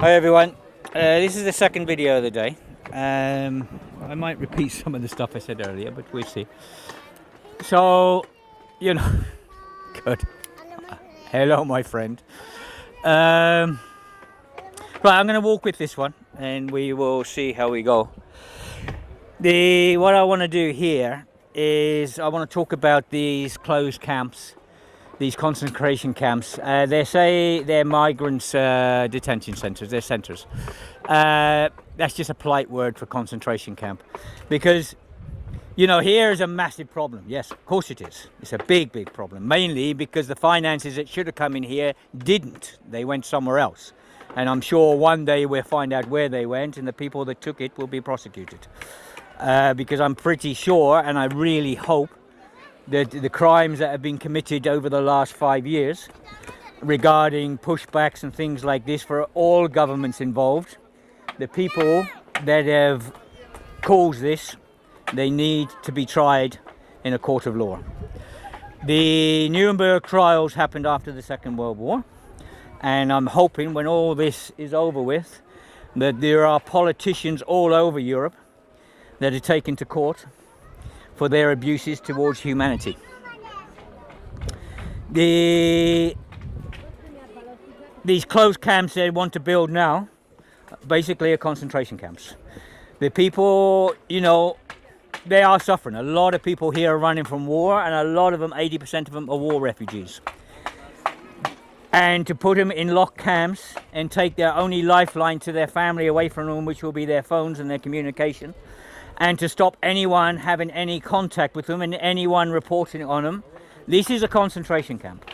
Hi everyone, this is the second video of the day. I might repeat some of the stuff I said earlier, but we'll see. So, good. Hello my friend. Right, I'm going to walk with this one and we will see how we go. What I want to do here is I want to talk about these closed camps, these concentration camps. They say they're migrants detention centres, they're centres. That's just a polite word for concentration camp. Because, here is a massive problem. Yes, of course it is. It's a big, big problem. Mainly because the finances that should have come in here didn't. They went somewhere else. And I'm sure one day we'll find out where they went and the people that took it will be prosecuted. Because I'm pretty sure, and I really hope, that the crimes that have been committed over the last 5 years regarding pushbacks and things like this for all governments involved, the people that have caused this, they need to be tried in a court of law. The Nuremberg trials happened after the Second World War, and I'm hoping when all this is over with that there are politicians all over Europe that are taken to court for their abuses towards humanity. These closed camps they want to build now basically are concentration camps. The people, they are suffering. A lot of people here are running from war, and a lot of them, 80% of them, are war refugees. And to put them in locked camps and take their only lifeline to their family away from them, which will be their phones and their communication, and to stop anyone having any contact with them and anyone reporting on them. This is a concentration camp,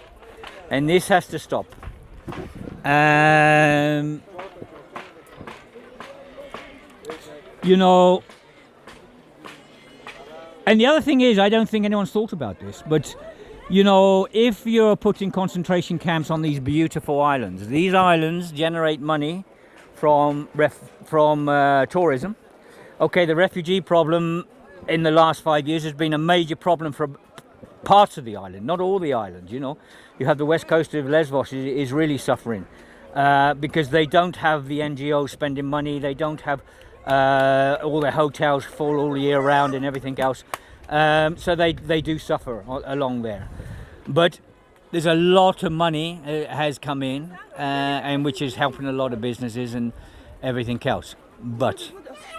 and this has to stop. And the other thing is, I don't think anyone's thought about this, but if you're putting concentration camps on these beautiful islands, these islands generate money from tourism. Okay, the refugee problem in the last 5 years has been a major problem for parts of the island, not all the islands. You have the west coast of Lesbos is really suffering because they don't have the NGOs spending money. They don't have all their hotels full all year round and everything else. So they do suffer along there. But there's a lot of money has come in and which is helping a lot of businesses and everything else. But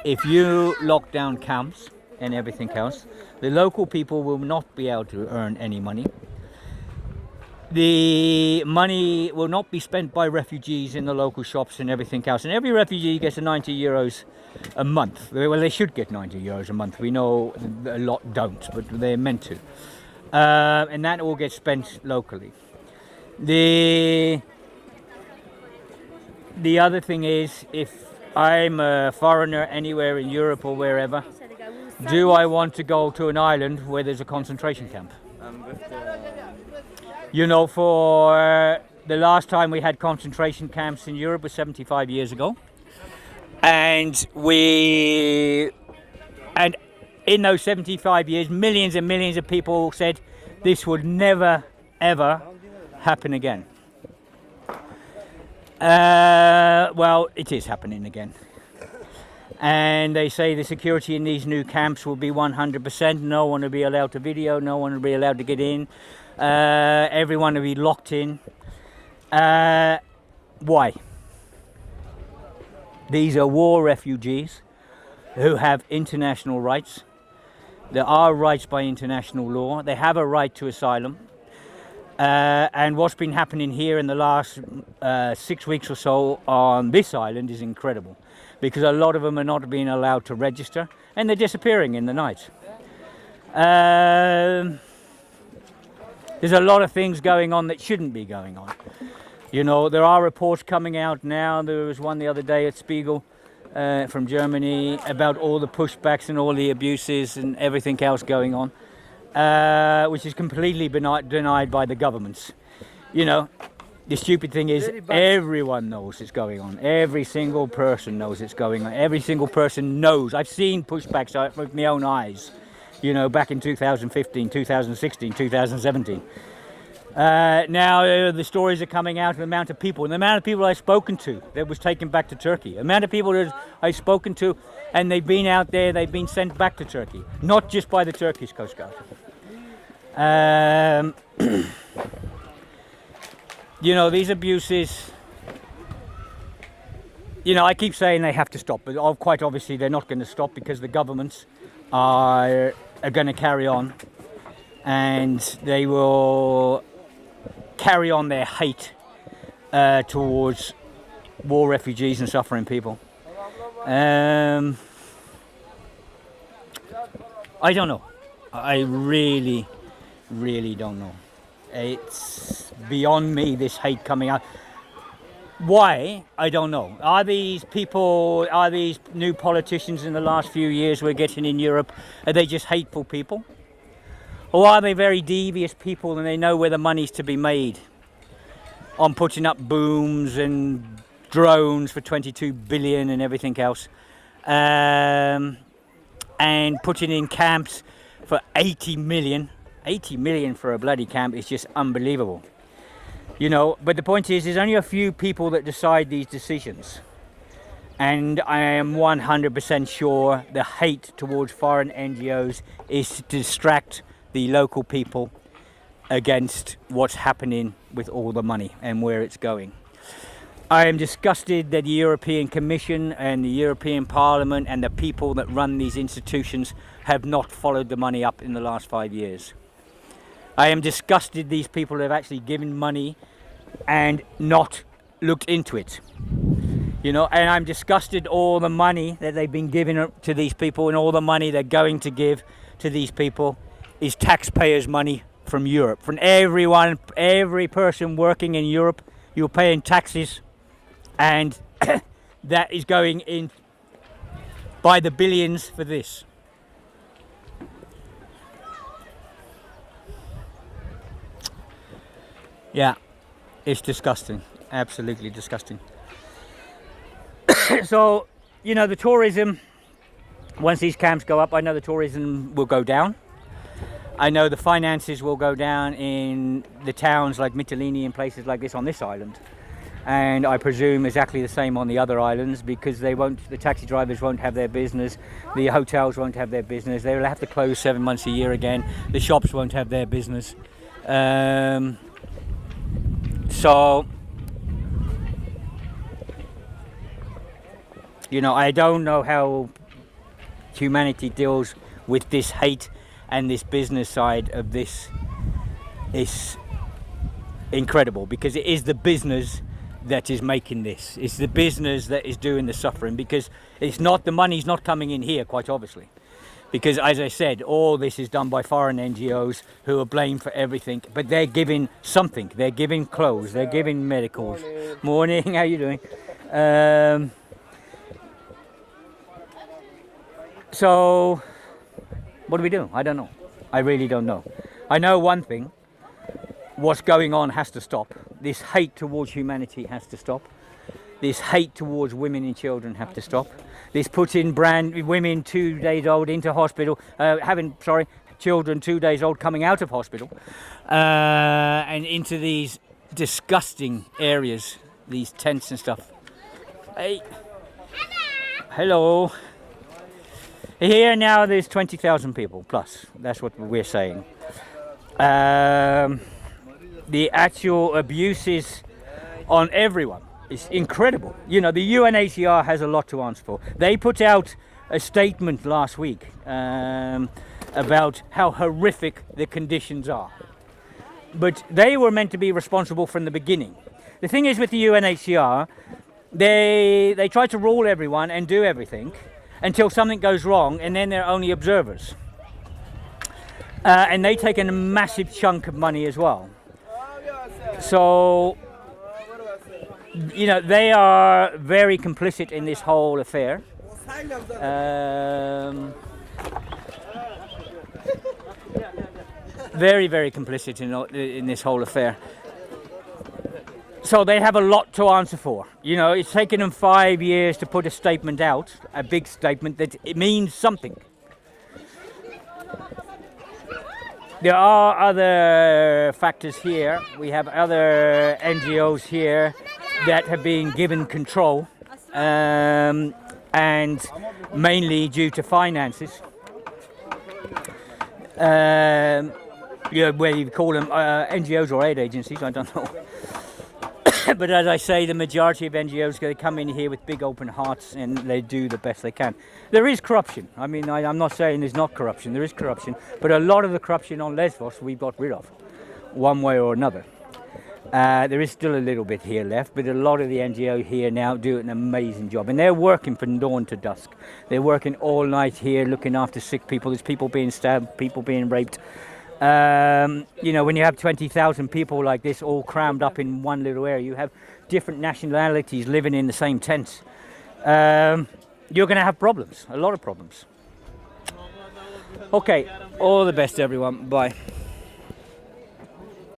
if you lock down camps and everything else, the local people will not be able to earn any money. The money will not be spent by refugees in the local shops and everything else. And every refugee gets €90 a month. Well, they should get €90 a month. We know a lot don't, but they're meant to. And that all gets spent locally. The other thing is, if I'm a foreigner anywhere in Europe or wherever, do I want to go to an island where there's a concentration camp? For the last time we had concentration camps in Europe was 75 years ago. And in those 75 years, millions and millions of people said this would never, ever happen again. Well, it is happening again. And they say the security in these new camps will be 100%. No one will be allowed to video. No one will be allowed to get in. Everyone will be locked in. Why? These are war refugees who have international rights. There are rights by international law. They have a right to asylum. And what's been happening here in the last 6 weeks or so on this island is incredible, because a lot of them are not being allowed to register and they're disappearing in the night. There's a lot of things going on that shouldn't be going on. There are reports coming out now. There was one the other day at Spiegel from Germany about all the pushbacks and all the abuses and everything else going on. Which is completely denied by the governments. The stupid thing is everyone knows it's going on. Every single person knows it's going on. Every single person knows. I've seen pushbacks with my own eyes, back in 2015, 2016, 2017. Now the stories are coming out of the amount of people, and the amount of people I've spoken to that was taken back to Turkey. The amount of people that I've spoken to, and they've been out there, they've been sent back to Turkey, not just by the Turkish Coast Guard. You know, these abuses, you know, I keep saying they have to stop, but quite obviously they're not going to stop because the governments are going to carry on, and they will carry on their hate towards war refugees and suffering people. I don't know. I really don't know. It's beyond me, this hate coming out. Why? I don't know. Are these people, are these new politicians in the last few years we're getting in Europe, are they just hateful people? Or are they very devious people and they know where the money's to be made on putting up booms and drones for 22 billion and everything else, and putting in camps for 80 million. 80 million for a bloody camp is just unbelievable. You know, but the point is, there's only a few people that decide these decisions. And I am 100% sure the hate towards foreign NGOs is to distract the local people against what's happening with all the money and where it's going. I am disgusted that the European Commission and the European Parliament and the people that run these institutions have not followed the money up in the last 5 years. I am disgusted these people have actually given money and not looked into it. You know, and I'm disgusted all the money that they've been giving to these people, and all the money they're going to give to these people is taxpayers' money from Europe. From everyone, every person working in Europe, you're paying taxes, and that is going in by the billions for this. Yeah, it's disgusting, absolutely disgusting. So, you know, the tourism, once these camps go up, I know the tourism will go down. I know the finances will go down in the towns like Mytilene and places like this on this island. And I presume exactly the same on the other islands, because they won't, the taxi drivers won't have their business, the hotels won't have their business, they will have to close 7 months a year again, the shops won't have their business. So, you know, I don't know how humanity deals with this hate and this business side of this. Is incredible, because it is the business that is making this. It's the business that is doing the suffering, because it's not, the money's not coming in here, quite obviously. Because, as I said, all this is done by foreign NGOs who are blamed for everything, but they're giving something. They're giving clothes, they're giving medicals. Morning, how you doing? So, what do we do? I don't know. I really don't know. I know one thing. What's going on has to stop. This hate towards humanity has to stop. This hate towards women and children have to stop. This putting women 2 days old into hospital, children 2 days old coming out of hospital, and into these disgusting areas, these tents and stuff. Hey, hello. Here now there's 20,000 people plus. That's what we're saying. The actual abuses on everyone is incredible. You know, the UNHCR has a lot to answer for. They put out a statement last week about how horrific the conditions are. But they were meant to be responsible from the beginning. The thing is with the UNHCR, they try to rule everyone and do everything until something goes wrong, and then they're only observers. And they take in a massive chunk of money as well. So, you know, they are very complicit in this whole affair. Very, very complicit in this whole affair. So they have a lot to answer for. You know, it's taken them 5 years to put a statement out, a big statement that it means something. There are other factors here. We have other NGOs here that have been given control, and mainly due to finances. Yeah, whether you call them NGOs or aid agencies, I don't know. But as I say, the majority of NGOs, they come in here with big open hearts and they do the best they can. There is corruption. I mean, I'm not saying there's not corruption. There is corruption. But a lot of the corruption on Lesbos we got rid of, one way or another. There is still a little bit here left, but a lot of the NGO here now do an amazing job. And they're working from dawn to dusk. They're working all night here looking after sick people. There's people being stabbed, people being raped. You know, when you have 20,000 people like this all crammed up in one little area, you have different nationalities living in the same tents. You're going to have problems, a lot of problems. Okay, all the best everyone, bye.